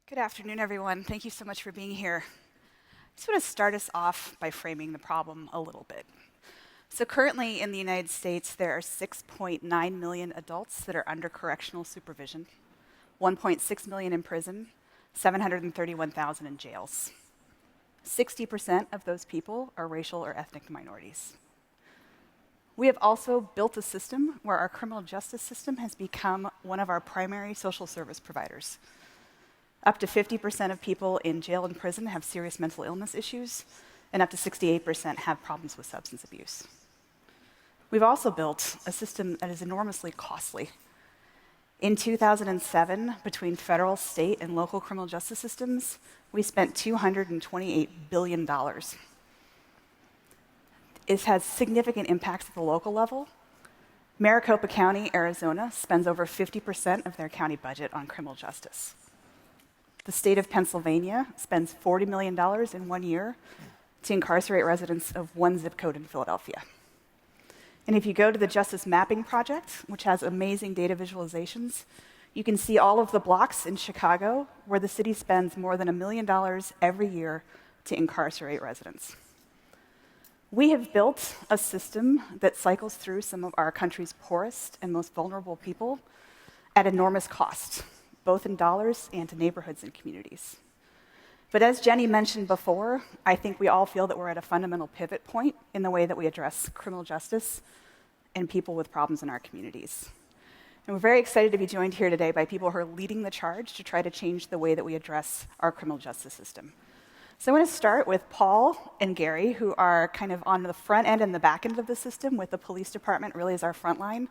Good afternoon, everyone. Thank you so much for being here. I just want to start us off by framing the problem a little bit. So currently in the United States, there are 6.9 million adults that are under correctional supervision, 1.6 million in prison, 731,000 in jails. 60% of those people are racial or ethnic minorities. We have also built a system where our criminal justice system has become one of our primary social service providers. Up to 50% of people in jail and prison have serious mental illness issues, and up to 68% have problems with substance abuse. We've also built a system that is enormously costly. In 2007, between federal, state, and local criminal justice systems, we spent $228 billion. It has significant impacts at the local level. Maricopa County, Arizona, spends over 50% of their county budget on criminal justice. The state of Pennsylvania spends $40 million in 1 year to incarcerate residents of one zip code in Philadelphia. And if you go to the Justice Mapping Project, which has amazing data visualizations, you can see all of the blocks in Chicago where the city spends more than $1 million every year to incarcerate residents. We have built a system that cycles through some of our country's poorest and most vulnerable people at enormous cost, both in dollars and to neighborhoods and communities. But as Jenny mentioned before, I think we all feel that we're at a fundamental pivot point in the way that we address criminal justice and people with problems in our communities. And we're very excited to be joined here today by people who are leading the charge to try to change the way that we address our criminal justice system. So I want to start with Paul and Gary, who are kind of on the front end and the back end of the system, with the police department really as our front line,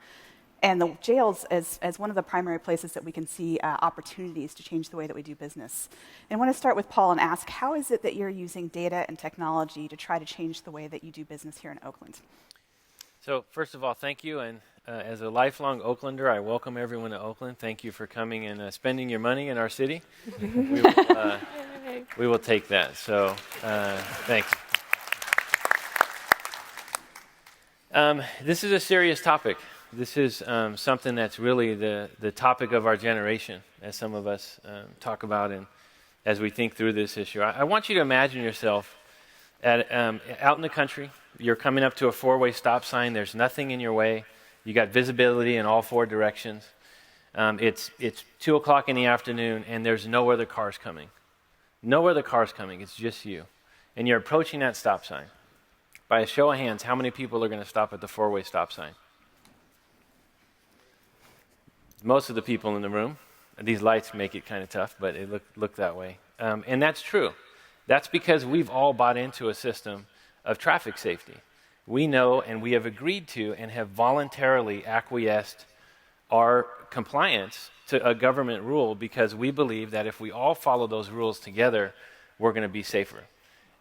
and the jails as one of the primary places that we can see opportunities to change the way that we do business. And I want to start with Paul and ask, how is it that you're using data and technology to try to change the way that you do business here in Oakland? So first of all, thank you. And as a lifelong Oaklander, I welcome everyone to Oakland. Thank you for coming and spending your money in our city. We will take that. So thanks. This is a serious topic. This is something that's really the topic of our generation, as some of us talk about and as we think through this issue. I want you to imagine yourself out in the country. You're coming up to a four-way stop sign. There's nothing in your way. You got visibility in all four directions. It's 2 o'clock in the afternoon, and there's no other cars coming. No other cars coming. It's just you. And you're approaching that stop sign. By a show of hands, how many people are going to stop at the four-way stop sign? Most of the people in the room. These lights make it kind of tough, but it look that way. And that's true. That's because we've all bought into a system of traffic safety. We know, and we have agreed to and have voluntarily acquiesced our compliance to a government rule because we believe that if we all follow those rules together, we're going to be safer.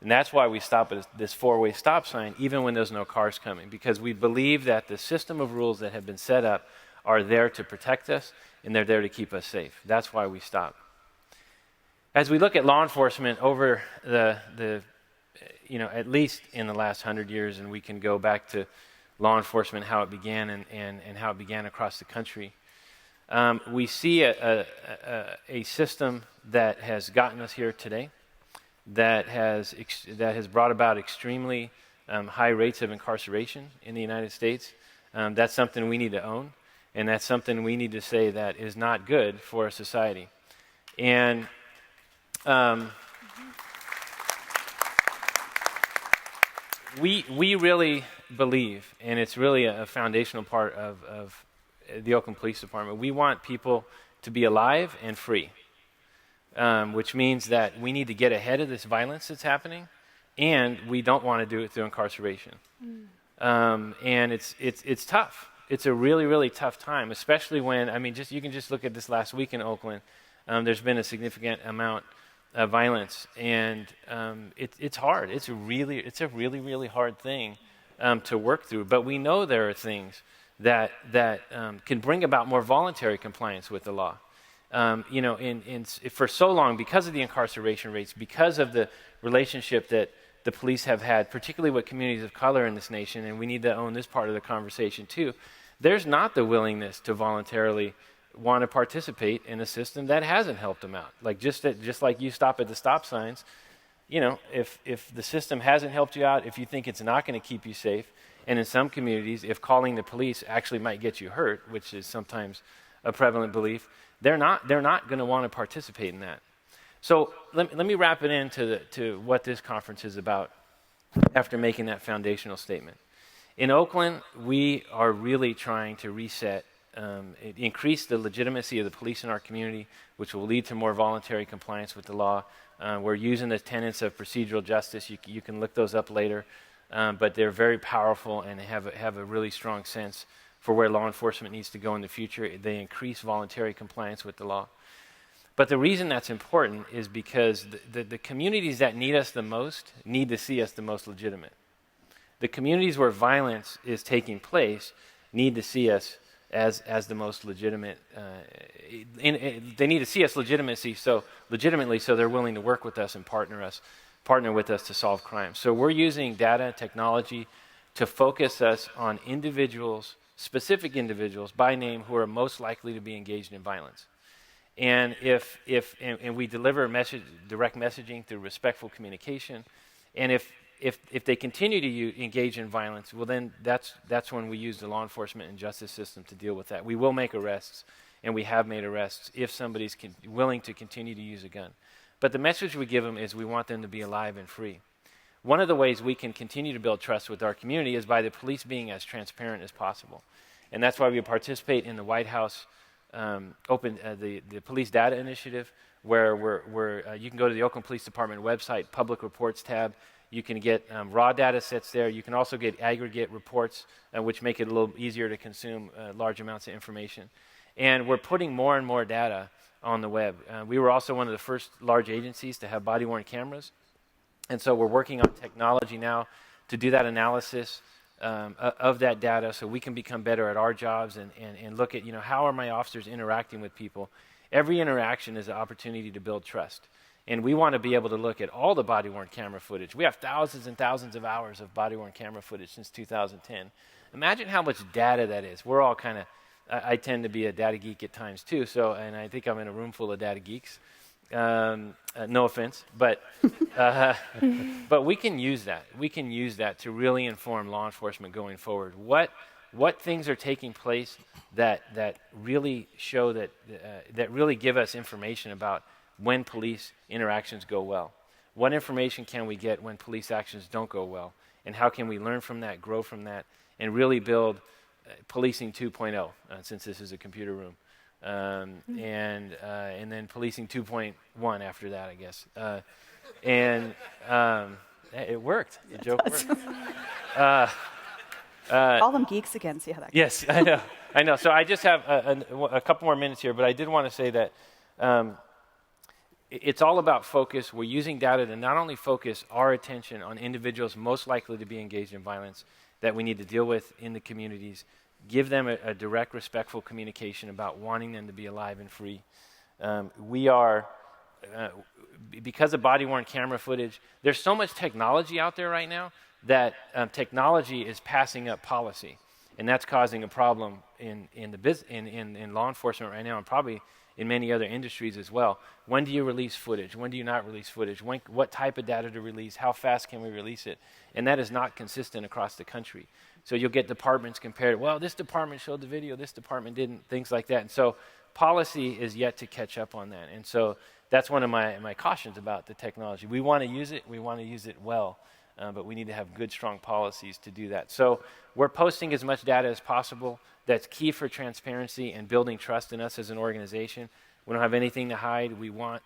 And that's why we stop at this four-way stop sign even when there's no cars coming, because we believe that the system of rules that have been set up are there to protect us, and they're there to keep us safe. That's why we stop. As we look at law enforcement over at least in the last 100 years, and we can go back to law enforcement, how it began and how it began across the country, we see a system that has gotten us here today, that has brought about extremely high rates of incarceration in the United States. That's something we need to own. And that's something we need to say that is not good for a society. And we really believe, and it's really a foundational part of the Oakland Police Department, we want people to be alive and free, which means that we need to get ahead of this violence that's happening, and we don't want to do it through incarceration. And it's tough. It's a really, really tough time, especially when, you can just look at this last week in Oakland. There's been a significant amount of violence, and it's hard. It's a really, really hard thing to work through. But we know there are things that can bring about more voluntary compliance with the law. For so long, because of the incarceration rates, because of the relationship that the police have had, particularly with communities of color in this nation, and we need to own this part of the conversation too, there's not the willingness to voluntarily want to participate in a system that hasn't helped them out. Like just like you stop at the stop signs, if the system hasn't helped you out, if you think it's not going to keep you safe, and in some communities, if calling the police actually might get you hurt, which is sometimes a prevalent belief, they're not going to want to participate in that. So let me wrap it into what this conference is about after making that foundational statement. In Oakland, we are really trying to reset, increase the legitimacy of the police in our community, which will lead to more voluntary compliance with the law. We're using the tenets of procedural justice. You can look those up later, but they're very powerful and have a really strong sense for where law enforcement needs to go in the future. They increase voluntary compliance with the law. But the reason that's important is because the communities that need us the most need to see us the most legitimate. The communities where violence is taking place need to see us as the most legitimate. They need to see us legitimately, so they're willing to work with us and partner with us to solve crime. So we're using data, technology, to focus us on individuals, specific individuals by name who are most likely to be engaged in violence. And if we deliver direct messaging through respectful communication, and if they continue to engage in violence, well then that's when we use the law enforcement and justice system to deal with that. We will make arrests, and we have made arrests if somebody's willing to continue to use a gun. But the message we give them is we want them to be alive and free. One of the ways we can continue to build trust with our community is by the police being as transparent as possible. And that's why we participate in the White House the Police Data Initiative, where you can go to the Oakland Police Department website, Public Reports tab. You can get raw data sets there. You can also get aggregate reports, which make it a little easier to consume large amounts of information. And we're putting more and more data on the web. We were also one of the first large agencies to have body-worn cameras. And so we're working on technology now to do that analysis of that data so we can become better at our jobs and look at, how are my officers interacting with people. Every interaction is an opportunity to build trust. And we want to be able to look at all the body-worn camera footage. We have thousands and thousands of hours of body-worn camera footage since 2010. Imagine how much data that is. We're all kind of, I tend to be a data geek at times too, and I think I'm in a room full of data geeks. No offense, but we can use that. We can use that to really inform law enforcement going forward. What things are taking place that really show that really give us information about when police interactions go well? What information can we get when police actions don't go well? And how can we learn from that, grow from that, and really build policing 2.0, since this is a computer room. And then policing 2.1 after that, I guess. It worked. The joke worked. Call them geeks again, see how that goes. Yes, I know. So I just have a couple more minutes here, but I did want to say that it's all about focus. We're using data to not only focus our attention on individuals most likely to be engaged in violence that we need to deal with in the communities, give them a direct, respectful communication about wanting them to be alive and free. We are, because of body-worn camera footage, there's so much technology out there right now that technology is passing up policy. And that's causing a problem in law enforcement right now, and probably in many other industries as well. When do you release footage? When do you not release footage? What type of data to release? How fast can we release it? And that is not consistent across the country. So you'll get departments compared. Well, this department showed the video, this department didn't, things like that. And so policy is yet to catch up on that. And so that's one of my cautions about the technology. We want to use it. We want to use it well. But we need to have good, strong policies to do that. So we're posting as much data as possible. That's key for transparency and building trust in us as an organization. We don't have anything to hide. We want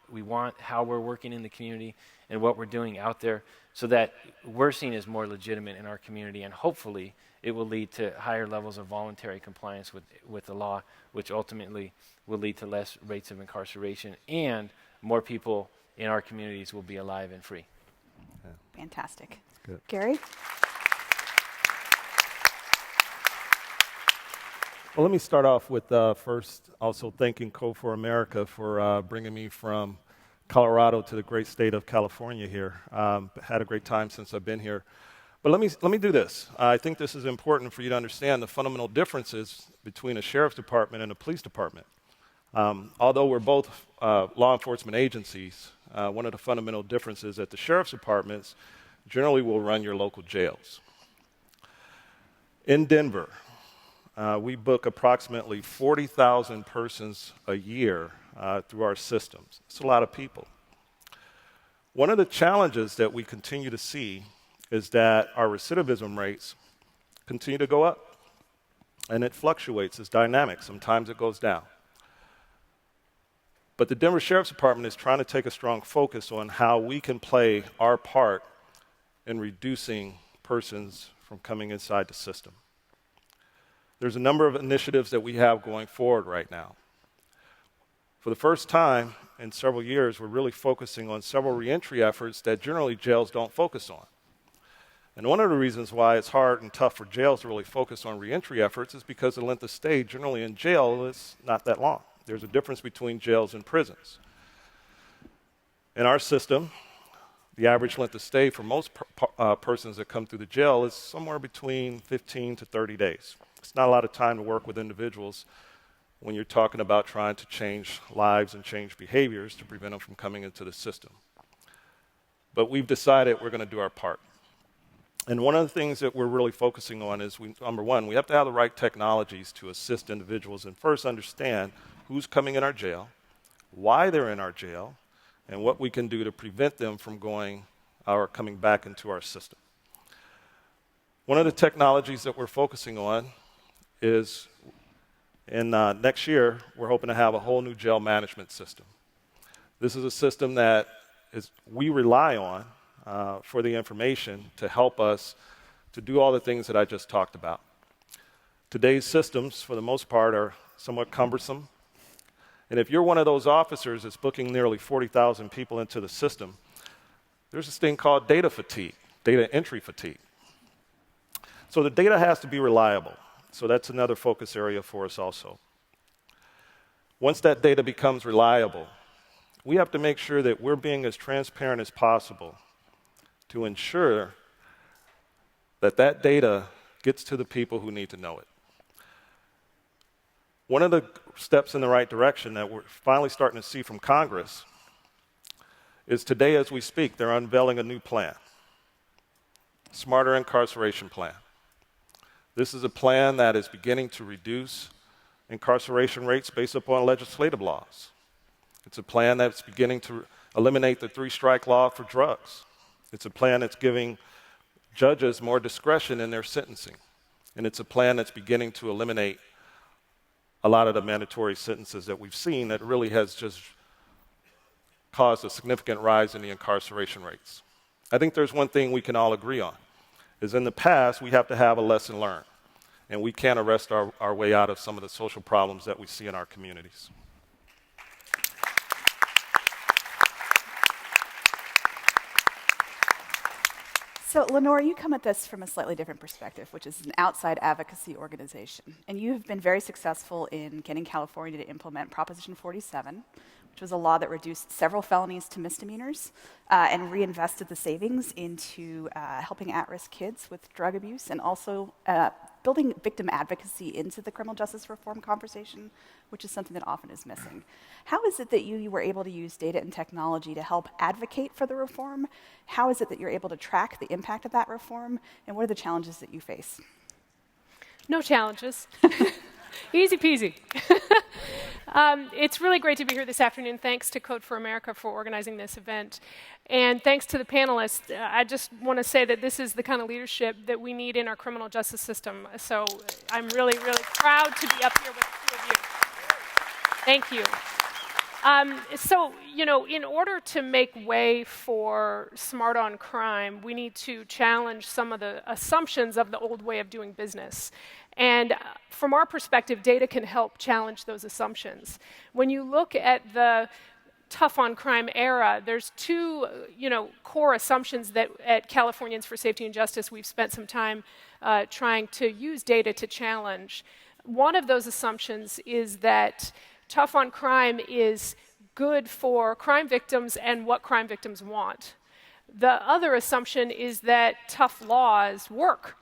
how we're working in the community and what we're doing out there so that we're seen as more legitimate in our community, and hopefully it will lead to higher levels of voluntary compliance with the law, which ultimately will lead to less rates of incarceration, and more people in our communities will be alive and free. Yeah. Fantastic. Good. Gary? Well, let me start off with first also thanking Code for America for bringing me from Colorado to the great state of California here. Had a great time since I've been here. But let me do this. I think this is important for you to understand the fundamental differences between a sheriff's department and a police department. Although we're both law enforcement agencies, one of the fundamental differences is that the sheriff's departments generally will run your local jails. In Denver, we book approximately 40,000 persons a year through our systems. It's a lot of people. One of the challenges that we continue to see is that our recidivism rates continue to go up, and it fluctuates. It's dynamic. Sometimes it goes down. But the Denver Sheriff's Department is trying to take a strong focus on how we can play our part in reducing persons from coming inside the system. There's a number of initiatives that we have going forward right now. For the first time in several years, we're really focusing on several reentry efforts that generally jails don't focus on. And one of the reasons why it's hard and tough for jails to really focus on reentry efforts is because the length of stay generally in jail is not that long. There's a difference between jails and prisons. In our system, the average length of stay for most persons that come through the jail is somewhere between 15 to 30 days. It's not a lot of time to work with individuals when you're talking about trying to change lives and change behaviors to prevent them from coming into the system. But we've decided we're going to do our part. And one of the things that we're really focusing on is, number one, we have to have the right technologies to assist individuals and first understand who's coming in our jail, why they're in our jail, and what we can do to prevent them from going or coming back into our system. One of the technologies that we're focusing on is next year, we're hoping to have a whole new jail management system. This is a system that we rely on for the information to help us to do all the things that I just talked about. Today's systems, for the most part, are somewhat cumbersome. And if you're one of those officers that's booking nearly 40,000 people into the system, there's this thing called data fatigue, data entry fatigue. So the data has to be reliable. So that's another focus area for us also. Once that data becomes reliable, we have to make sure that we're being as transparent as possible to ensure that that data gets to the people who need to know it. One of the steps in the right direction that we're finally starting to see from Congress is today as we speak, they're unveiling a new plan, Smarter Incarceration Plan. This is a plan that is beginning to reduce incarceration rates based upon legislative laws. It's a plan that's beginning to eliminate the three-strike law for drugs. It's a plan that's giving judges more discretion in their sentencing. And it's a plan that's beginning to eliminate a lot of the mandatory sentences that we've seen that really has just caused a significant rise in the incarceration rates. I think there's one thing we can all agree on, is in the past, we have to have a lesson learned. And we can't arrest our way out of some of the social problems that we see in our communities. So, Lenore, you come at this from a slightly different perspective, which is an outside advocacy organization. And you have been very successful in getting California to implement Proposition 47, which was a law that reduced several felonies to misdemeanors and reinvested the savings into helping at-risk kids with drug abuse and also building victim advocacy into the criminal justice reform conversation, which is something that often is missing. How is it that you were able to use data and technology to help advocate for the reform? How is it that you're able to track the impact of that reform? And what are the challenges that you face? No challenges. Easy peasy. It's really great to be here this afternoon. Thanks to Code for America for organizing this event. And thanks to the panelists. I just want to say that this is the kind of leadership that we need in our criminal justice system. So I'm really, really proud to be up here with the two of you. Thank you. So, in order to make way for smart on crime, we need to challenge some of the assumptions of the old way of doing business. And from our perspective, data can help challenge those assumptions. When you look at the tough on crime era, there's two, core assumptions that at Californians for Safety and Justice we've spent some time trying to use data to challenge. One of those assumptions is that tough on crime is good for crime victims and what crime victims want. The other assumption is that tough laws work.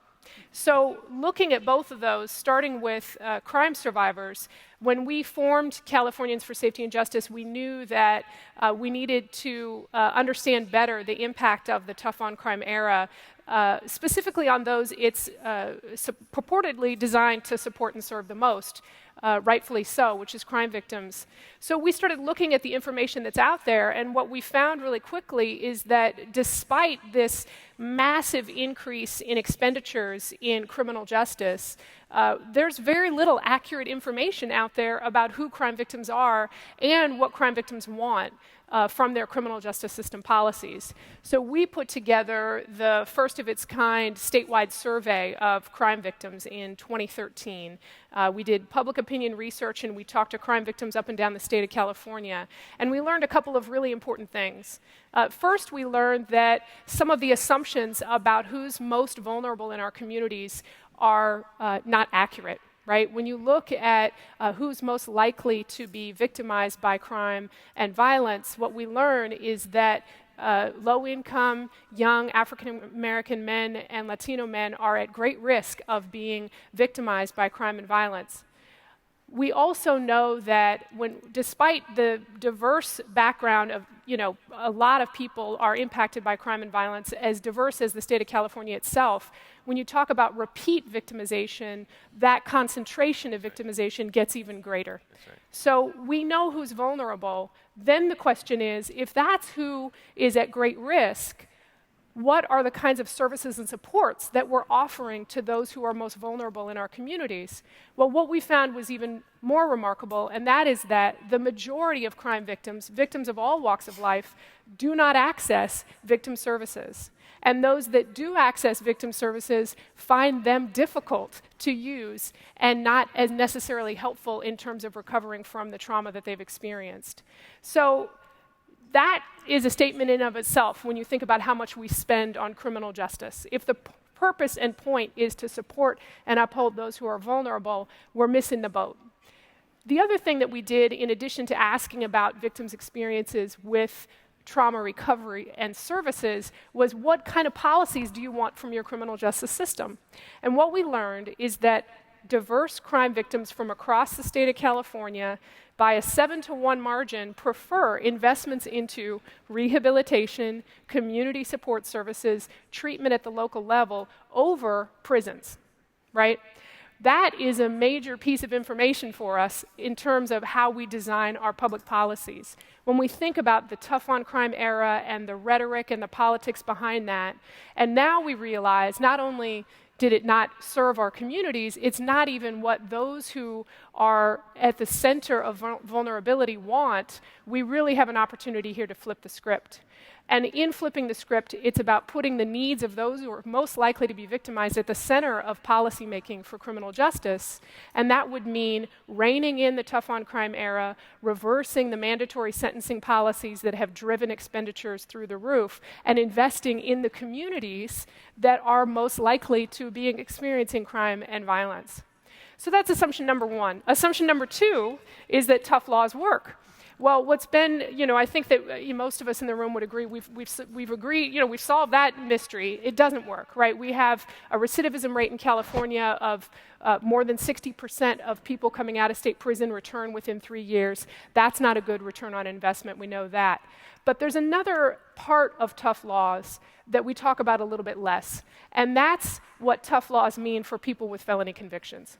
So looking at both of those, starting with crime survivors, when we formed Californians for Safety and Justice, we knew that we needed to understand better the impact of the tough on crime era, specifically on those it's purportedly designed to support and serve the most. Rightfully so, which is crime victims. So we started looking at the information that's out there, and what we found really quickly is that despite this massive increase in expenditures in criminal justice, there's very little accurate information out there about who crime victims are and what crime victims want from their criminal justice system policies. So we put together the first of its kind statewide survey of crime victims in 2013. We did public opinion research and we talked to crime victims up and down the state of California. And we learned a couple of really important things. First, we learned that some of the assumptions about who's most vulnerable in our communities are not accurate. Right? When you look at who's most likely to be victimized by crime and violence, what we learn is that low-income, young African-American men and Latino men are at great risk of being victimized by crime and violence. We also know that despite the diverse background of, a lot of people are impacted by crime and violence, as diverse as the state of California itself, when you talk about repeat victimization, that concentration of victimization gets even greater. That's right. So we know who's vulnerable. Then the question is, if that's who is at great risk, what are the kinds of services and supports that we're offering to those who are most vulnerable in our communities? Well, what we found was even more remarkable, and that is that the majority of crime victims, victims of all walks of life, do not access victim services. And those that do access victim services find them difficult to use and not as necessarily helpful in terms of recovering from the trauma that they've experienced. So that is a statement in of itself when you think about how much we spend on criminal justice. If the purpose and point is to support and uphold those who are vulnerable, we're missing the boat. The other thing that we did, in addition to asking about victims' experiences with trauma recovery and services, was what kind of policies do you want from your criminal justice system? And what we learned is that diverse crime victims from across the state of California, by a 7-to-1 margin, prefer investments into rehabilitation, community support services, treatment at the local level over prisons, right? That is a major piece of information for us in terms of how we design our public policies. When we think about the tough on crime era and the rhetoric and the politics behind that, and now we realize not only did it not serve our communities, it's not even what those who are at the center of vulnerability want. We really have an opportunity here to flip the script. And in flipping the script, it's about putting the needs of those who are most likely to be victimized at the center of policymaking for criminal justice. And that would mean reining in the tough on crime era, reversing the mandatory sentencing policies that have driven expenditures through the roof, and investing in the communities that are most likely to be experiencing crime and violence. So that's assumption number one. Assumption number two is that tough laws work. Well, what's been, I think that most of us in the room would agree, we've agreed, we've solved that mystery. It doesn't work, right? We have a recidivism rate in California of more than 60% of people coming out of state prison return within 3 years. That's not a good return on investment, we know that. But there's another part of tough laws that we talk about a little bit less, and that's what tough laws mean for people with felony convictions.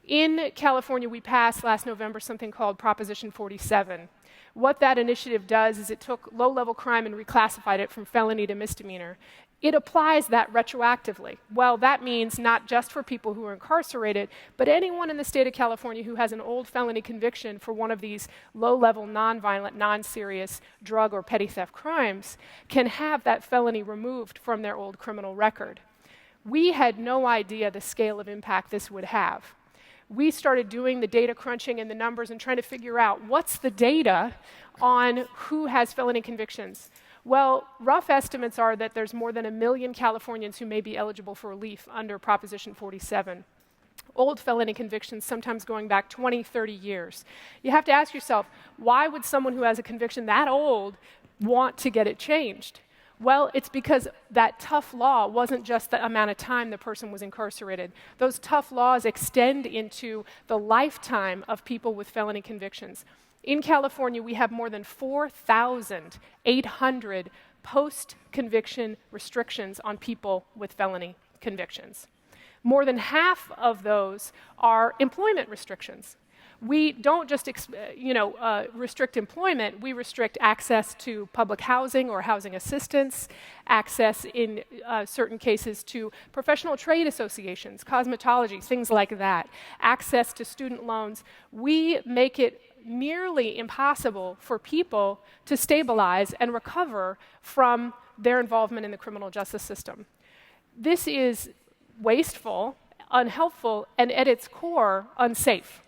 In California, we passed last November something called Proposition 47. What that initiative does is it took low-level crime and reclassified it from felony to misdemeanor. It applies that retroactively. Well, that means not just for people who are incarcerated, but anyone in the state of California who has an old felony conviction for one of these low-level, non-violent, non-serious drug or petty theft crimes can have that felony removed from their old criminal record. We had no idea the scale of impact this would have. We started doing the data crunching and the numbers and trying to figure out what's the data on who has felony convictions. Well, rough estimates are that there's more than 1 million Californians who may be eligible for relief under Proposition 47. Old felony convictions, sometimes going back 20, 30 years. You have to ask yourself, why would someone who has a conviction that old want to get it changed? Well, it's because that tough law wasn't just the amount of time the person was incarcerated. Those tough laws extend into the lifetime of people with felony convictions. In California, we have more than 4,800 post-conviction restrictions on people with felony convictions. More than half of those are employment restrictions. We don't just restrict employment, we restrict access to public housing or housing assistance, access in certain cases to professional trade associations, cosmetology, things like that, access to student loans. We make it nearly impossible for people to stabilize and recover from their involvement in the criminal justice system. This is wasteful, unhelpful, and at its core, unsafe.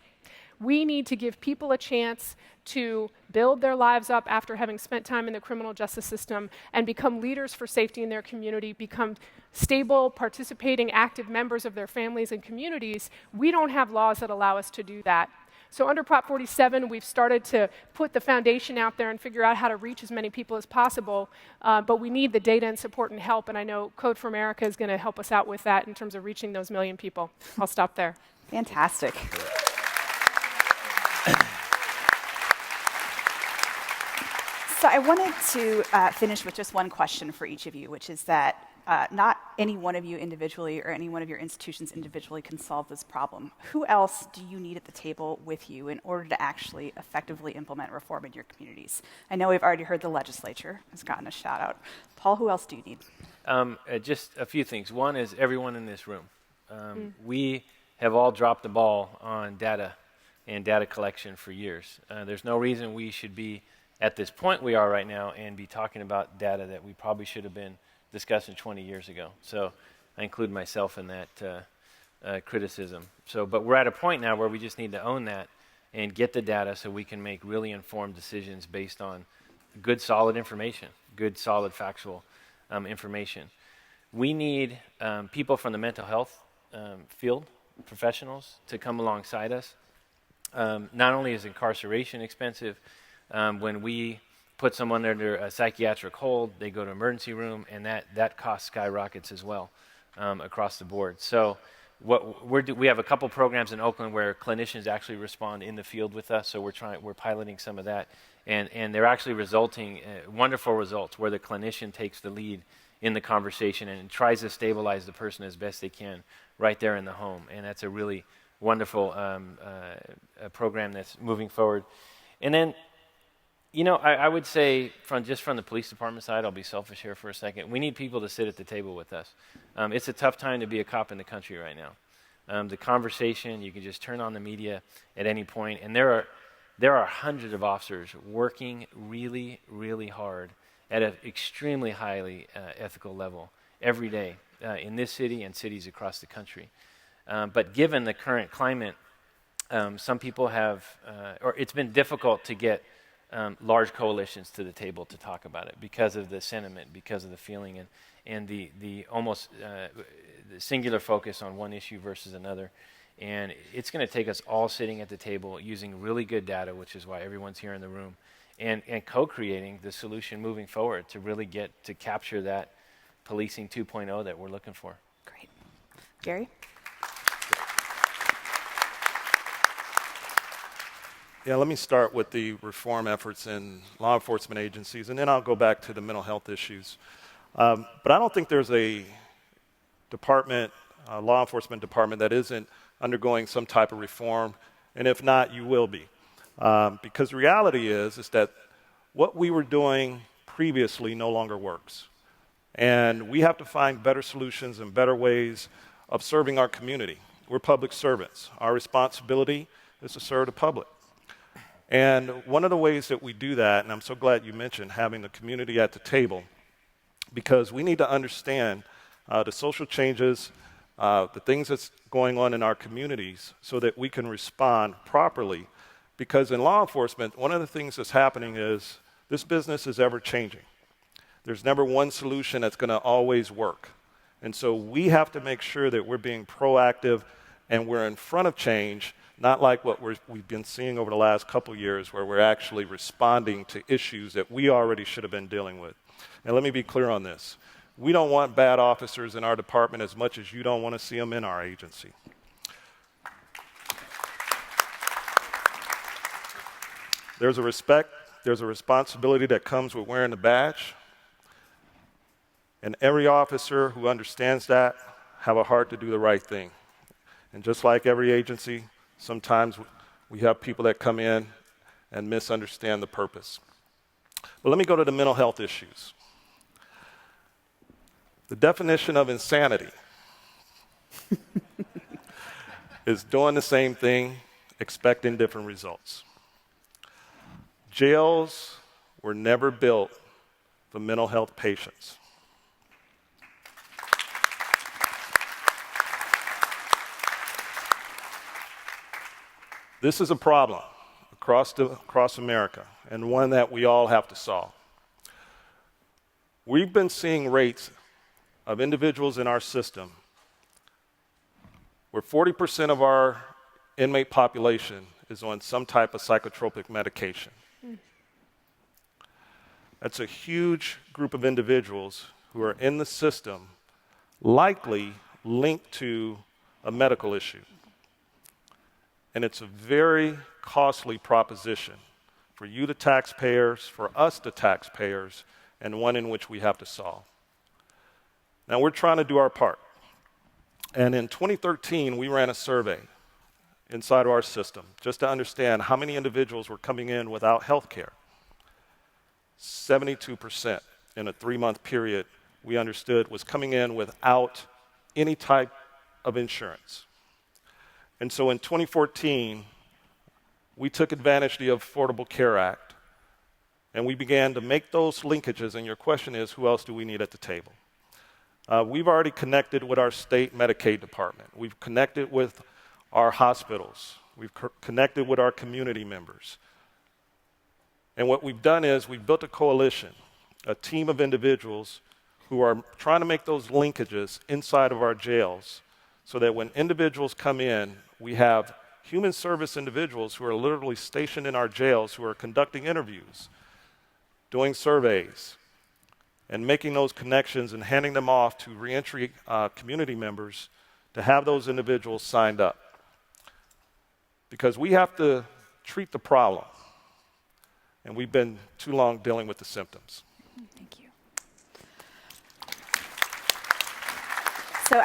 We need to give people a chance to build their lives up after having spent time in the criminal justice system and become leaders for safety in their community, become stable, participating, active members of their families and communities. We don't have laws that allow us to do that. So under Prop 47, we've started to put the foundation out there and figure out how to reach as many people as possible, but we need the data and support and help, and I know Code for America is going to help us out with that in terms of reaching those million people. I'll stop there. Fantastic. So I wanted to finish with just one question for each of you, which is that not any one of you individually or any one of your institutions individually can solve this problem. Who else do you need at the table with you in order to actually effectively implement reform in your communities? I know we've already heard the legislature has gotten a shout out. Paul, who else do you need? Just a few things. One is everyone in this room. We have all dropped the ball on data and data collection for years. There's no reason we should be at this point we are right now and be talking about data that we probably should have been discussing 20 years ago. So I include myself in that criticism. But we're at a point now where we just need to own that and get the data so we can make really informed decisions based on good, solid information, good, solid, factual information. We need people from the mental health field, professionals, to come alongside us. Not only is incarceration expensive, when we put someone under a psychiatric hold, they go to emergency room, and that cost skyrockets as well across the board. So we have a couple programs in Oakland where clinicians actually respond in the field with us, so we're piloting some of that, and they're actually resulting wonderful results where the clinician takes the lead in the conversation and tries to stabilize the person as best they can right there in the home, and that's a really wonderful program that's moving forward. And then, I would say from the police department side, I'll be selfish here for a second, we need people to sit at the table with us. It's a tough time to be a cop in the country right now. The conversation, you can just turn on the media at any point, and there are hundreds of officers working really, really hard at an extremely highly ethical level every day in this city and cities across the country. But given the current climate, some people have, or it's been difficult to get large coalitions to the table to talk about it because of the sentiment, because of the feeling, and the almost the singular focus on one issue versus another. And it's going to take us all sitting at the table using really good data, which is why everyone's here in the room, and co-creating the solution moving forward to really get to capture that policing 2.0 that we're looking for. Great. Gary? Yeah, let me start with the reform efforts in law enforcement agencies, and then I'll go back to the mental health issues. But I don't think there's a department, a law enforcement department, that isn't undergoing some type of reform, and if not, you will be. Because the reality is that what we were doing previously no longer works. And we have to find better solutions and better ways of serving our community. We're public servants. Our responsibility is to serve the public. And one of the ways that we do that, and I'm so glad you mentioned having the community at the table, because we need to understand the social changes, the things that's going on in our communities so that we can respond properly. Because in law enforcement, one of the things that's happening is this business is ever changing. There's never one solution that's going to always work. And so we have to make sure that we're being proactive and we're in front of change, not like what we've been seeing over the last couple years where we're actually responding to issues that we already should have been dealing with. And let me be clear on this. We don't want bad officers in our department as much as you don't want to see them in our agency. There's a respect, there's a responsibility that comes with wearing the badge. And every officer who understands that have a heart to do the right thing. And just like every agency, sometimes we have people that come in and misunderstand the purpose. But let me go to the mental health issues. The definition of insanity is doing the same thing, expecting different results. Jails were never built for mental health patients. This is a problem across America, and one that we all have to solve. We've been seeing rates of individuals in our system where 40% of our inmate population is on some type of psychotropic medication. That's a huge group of individuals who are in the system, likely linked to a medical issue. And it's a very costly proposition for you, the taxpayers, for us, the taxpayers, and one in which we have to solve. Now, we're trying to do our part. And in 2013, we ran a survey inside of our system just to understand how many individuals were coming in without health care. 72% in a 3-month period, we understood, was coming in without any type of insurance. And so in 2014, we took advantage of the Affordable Care Act, and we began to make those linkages, and your question is, who else do we need at the table? We've already connected with our state Medicaid department. We've connected with our hospitals. We've connected with our community members. And what we've done is we've built a coalition, a team of individuals who are trying to make those linkages inside of our jails so that when individuals come in, we have human service individuals who are literally stationed in our jails who are conducting interviews, doing surveys, and making those connections and handing them off to reentry community members to have those individuals signed up. Because we have to treat the problem, and we've been too long dealing with the symptoms. Thank you. So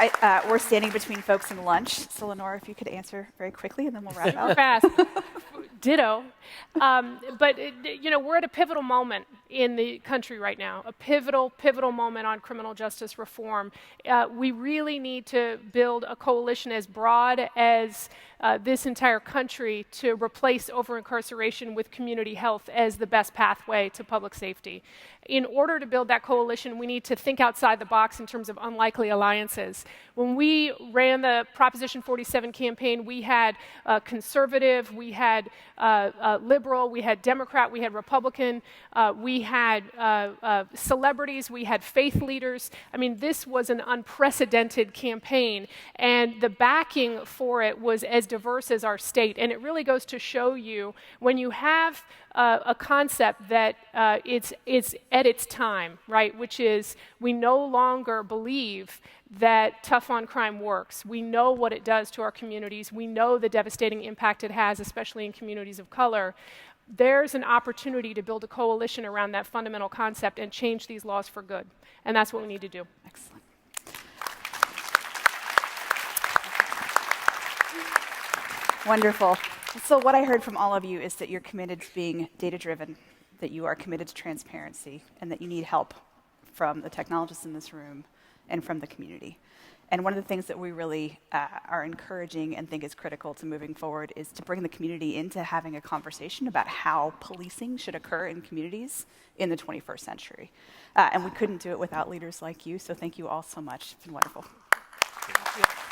we're standing between folks and lunch. So Lenore, if you could answer very quickly, and then we'll wrap up. Fast. Ditto. But we're at a pivotal moment in the country right now, a pivotal moment on criminal justice reform. We really need to build a coalition as broad as this entire country to replace over-incarceration with community health as the best pathway to public safety. In order to build that coalition, we need to think outside the box in terms of unlikely alliances. When we ran the Proposition 47 campaign, we had conservative, we had liberal, we had Democrat, we had Republican, we had celebrities, we had faith leaders. I mean, this was an unprecedented campaign, and the backing for it was as diverse as our state. And it really goes to show you when you have a concept that it's at its time, right? Which is we no longer believe that tough on crime works. We know what it does to our communities. We know the devastating impact it has, especially in communities of color. There's an opportunity to build a coalition around that fundamental concept and change these laws for good. And that's what we need to do. Excellent. Wonderful. So what I heard from all of you is that you're committed to being data-driven, that you are committed to transparency, and that you need help from the technologists in this room and from the community. And one of the things that we really are encouraging and think is critical to moving forward is to bring the community into having a conversation about how policing should occur in communities in the 21st century. And we couldn't do it without leaders like you, so thank you all so much. It's been wonderful. Thank you.